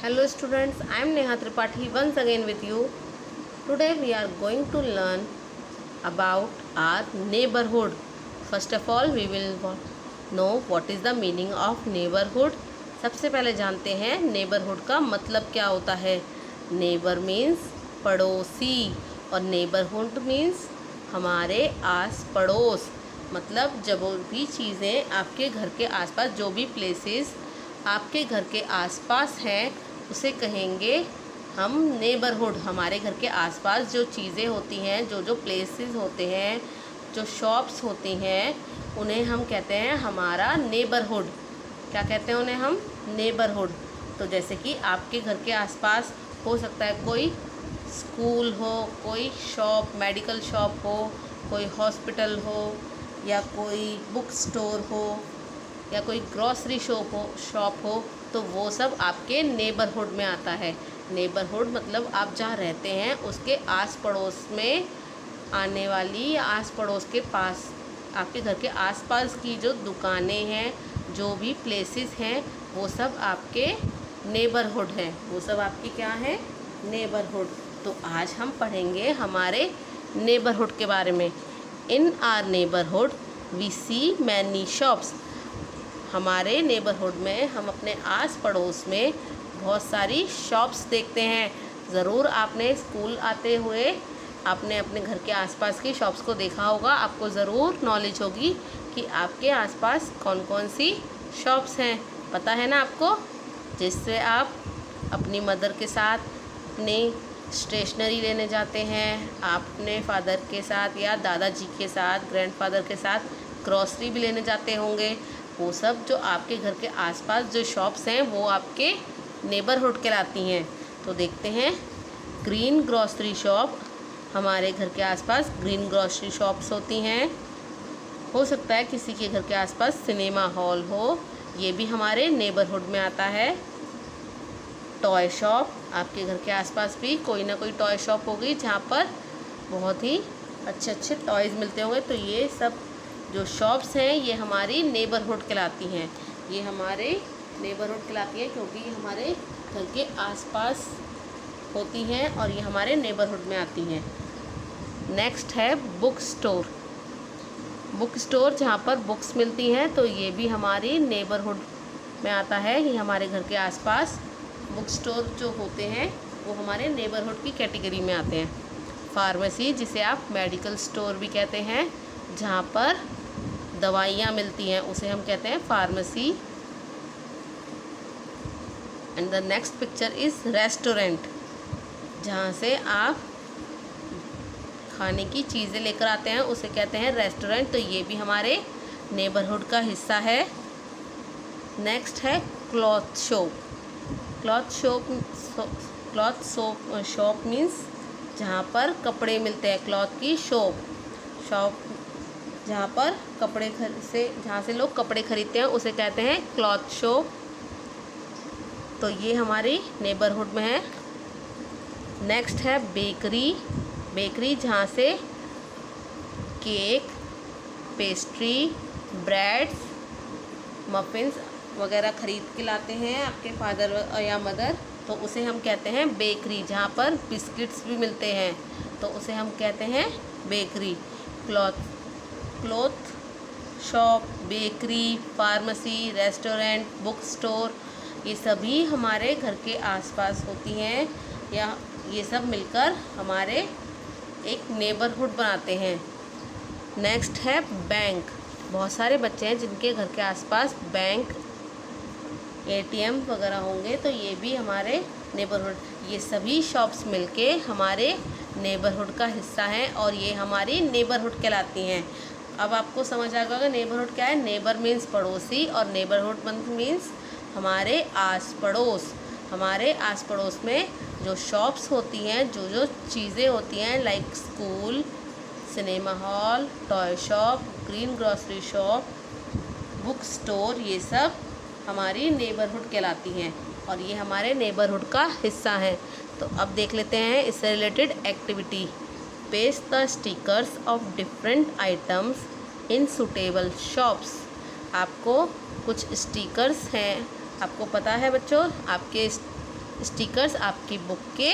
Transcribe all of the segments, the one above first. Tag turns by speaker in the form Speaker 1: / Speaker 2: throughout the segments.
Speaker 1: Hello students, I am Neha Tripathi once again with you. Today we are going to learn about our neighborhood. First of all, we will know what is the meaning of neighborhood. सबसे पहले जानते हैं neighborhood का मतलब क्या होता है. Neighbor means पड़ोसी और neighborhood means हमारे आस पड़ोस. मतलब जब भी चीज़ें आपके घर के आसपास, जो भी प्लेसेस आपके घर के आसपास हैं, उसे कहेंगे हम नेबरहुड. हमारे घर के आसपास जो चीज़ें होती हैं, जो प्लेसेस होते हैं, जो शॉप्स होती हैं, उन्हें हम कहते हैं हमारा नेबरहुड. क्या कहते हैं उन्हें हम? नेबरहुड. तो जैसे कि आपके घर के आसपास हो सकता है कोई स्कूल हो, कोई शॉप, मेडिकल शॉप हो, कोई हॉस्पिटल हो, या कोई बुक स्टोर हो, या कोई ग्रॉसरी शॉप हो, तो वो सब आपके नेबरहुड में आता है. नेबरहुड मतलब आप जहाँ रहते हैं उसके आस पड़ोस में आने वाली, या आस पड़ोस के पास, आपके घर के आसपास की जो दुकानें हैं, जो भी प्लेसेस हैं, वो सब आपके नेबरहुड हैं. वो सब आपकी क्या है? नेबरहुड. तो आज हम पढ़ेंगे हमारे नेबरहुड के बारे में. In our neighbourhood we see many shops. हमारे नेबरहुड में हम अपने आस पड़ोस में बहुत सारी शॉप्स देखते हैं. ज़रूर आपने स्कूल आते हुए आपने अपने घर के आसपास की शॉप्स को देखा होगा. आपको ज़रूर नॉलेज होगी कि आपके आसपास कौन कौन सी शॉप्स हैं. पता है ना आपको? जिससे आप अपनी मदर के साथ अपनी स्टेशनरी लेने जाते हैं, आप अपने फादर के साथ या दादाजी के साथ, ग्रैंडफादर के साथ ग्रॉसरी भी लेने जाते होंगे. वो सब जो आपके घर के आसपास जो शॉप्स हैं, वो आपके नेबरहुड कहलाती हैं. तो देखते हैं. Green grocery shop. हमारे घर के आसपास ग्रीन ग्रॉसरी शॉप्स होती हैं. हो सकता है किसी के घर के आसपास सिनेमा हॉल हो, ये भी हमारे नेबरहुड में आता है. Toy shop. आपके घर के आसपास भी कोई ना कोई टॉय शॉप होगी जहाँ पर बहुत ही अच्छे अच्छे टॉयज़ मिलते होंगे. तो ये सब जो शॉप्स हैं, ये हमारी नेबरहुड कहलाती हैं. ये हमारे नेबरहुड कहलाती हैं क्योंकि ये हमारे घर के आसपास होती हैं और ये हमारे नेबरहुड में आती हैं. नेक्स्ट है बुक स्टोर. बुक स्टोर जहाँ पर बुक्स मिलती हैं, तो ये भी हमारी नेबरहुड में आता है. ये हमारे घर के आसपास बुक स्टोर जो होते हैं, वो हमारे नेबरहुड की कैटेगरी में आते हैं. फार्मेसी, जिसे आप मेडिकल स्टोर भी कहते हैं, जहाँ पर दवाइयाँ मिलती हैं, उसे हम कहते हैं pharmacy. And the next picture is restaurant. जहाँ से आप खाने की चीज़ें लेकर आते हैं, उसे कहते हैं रेस्टोरेंट. तो ये भी हमारे नेबरहुड का हिस्सा है. नेक्स्ट है cloth shop. Cloth shop means जहाँ पर कपड़े मिलते हैं. क्लॉथ की शॉप जहाँ पर जहाँ से लोग कपड़े खरीदते हैं, उसे कहते हैं क्लॉथ शॉप. तो ये हमारी नेबरहुड में है. नेक्स्ट है बेकरी. जहाँ से केक, पेस्ट्री, ब्रेड्स, मफ़िन्स वगैरह ख़रीद के लाते हैं आपके फादर या मदर, तो उसे हम कहते हैं बेकरी. जहाँ पर बिस्किट्स भी मिलते हैं, तो उसे हम कहते हैं bakery. Cloth shop, bakery, pharmacy, restaurant, book store, ये सभी हमारे घर के आसपास होती हैं, या ये सब मिलकर हमारे एक नेबरहुड बनाते हैं. नेक्स्ट है बैंक. बहुत सारे बच्चे हैं जिनके घर के आसपास बैंक, ATM वगैरह होंगे, तो ये भी हमारे नेबरहुड. ये सभी शॉप्स मिलके हमारे नेबरहुड का हिस्सा हैं और ये हमारी नेबरहुड कहलाती हैं. अब आपको समझ आ गया नेबरहुड क्या है. नेबर मीन्स पड़ोसी और नेबरहुड मीन्स हमारे आस पड़ोस. हमारे आस पड़ोस में जो शॉप्स होती हैं, जो चीज़ें होती हैं, like school, cinema hall, toy shop, green grocery shop, book store, ये सब हमारी नेबरहुड कहलाती हैं और ये हमारे नेबरहुड का हिस्सा है. तो अब देख लेते हैं इससे related activity. Paste the stickers of different items in suitable shops. आपको कुछ स्टिकर्स हैं, आपको पता है बच्चों, आपके स्टिकर्स आपकी बुक के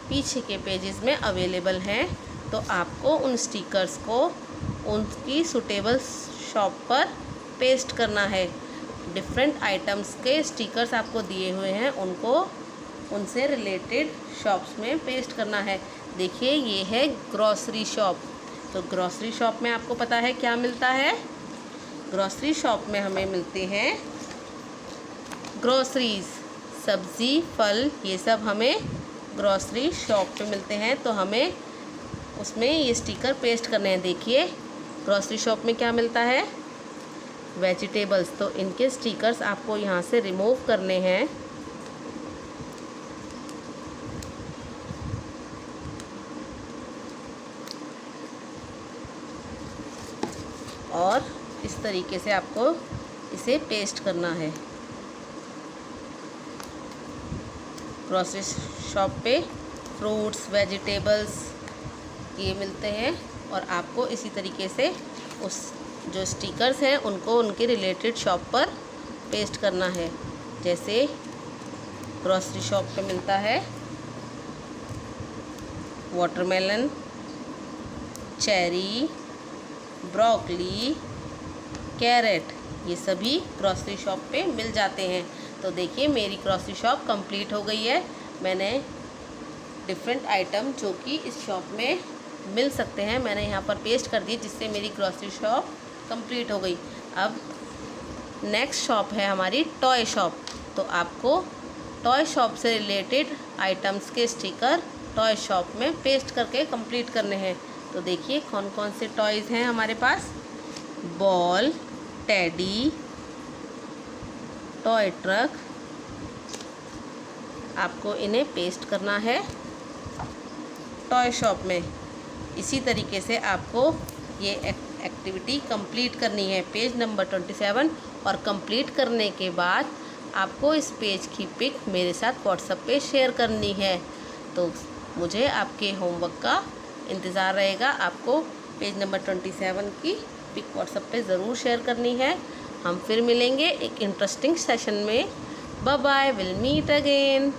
Speaker 1: पीछे के पेजेस में अवेलेबल हैं। तो आपको उन स्टिकर्स को उनकी सूटेबल शॉप पर पेस्ट करना है। डिफरेंट आइटम्स के स्टिकर्स आपको दिए हुए हैं, उनको उनसे रिलेटेड शॉप्स में पेस्ट करना है। देखिए ये है ग्रॉसरी शॉप। तो ग्रॉसरी शॉप में आपको पता है क्या मिलता है। ग्रॉसरी शॉप में हमें मिलते हैं ग्रॉसरीज, सब्ज़ी, फल, ये सब हमें ग्रॉसरी शॉप पे मिलते हैं। तो हमें उसमें ये स्टिकर पेस्ट करने हैं। देखिए ग्रॉसरी शॉप में क्या मिलता है, वेजिटेबल्स। तो इनके स्टिकर्स आपको यहाँ से रिमूव करने हैं। और इस तरीके से आपको इसे पेस्ट करना है। ग्रॉसरी शॉप पे फ्रूट्स, वेजिटेबल्स ये मिलते हैं और आपको इसी तरीके से उस जो स्टिकर्स हैं उनको उनके रिलेटेड शॉप पर पेस्ट करना है। जैसे ग्रॉसरी शॉप पे मिलता है वाटरमेलन, चेरी, ब्रोकली, कैरेट, ये सभी ग्रॉसरी शॉप पे मिल जाते हैं। तो देखिए मेरी ग्रॉसरी शॉप कंप्लीट हो गई है। मैंने डिफरेंट आइटम जो कि इस शॉप में मिल सकते हैं मैंने यहाँ पर पेस्ट कर दिए, जिससे मेरी ग्रॉसरी शॉप कंप्लीट हो गई। अब नेक्स्ट शॉप है हमारी टॉय शॉप। तो आपको टॉय शॉप से रिलेटेड आइटम्स के स्टिकर टॉय शॉप में पेस्ट करके कंप्लीट करने हैं। तो देखिए कौन कौन से टॉयज़ हैं हमारे पास। बॉल, टेडी, टॉय ट्रक, आपको इन्हें पेस्ट करना है टॉय शॉप में। इसी तरीके से आपको ये एक्टिविटी कंप्लीट करनी है, पेज नंबर 27। और कंप्लीट करने के बाद आपको इस पेज की पिक मेरे साथ व्हाट्सएप पे शेयर करनी है। तो मुझे आपके होमवर्क का इंतज़ार रहेगा। आपको पेज नंबर 27 की पिक व्हाट्सएप पे ज़रूर शेयर करनी है। हम फिर मिलेंगे एक इंटरेस्टिंग सेशन में। Bye bye, will meet again.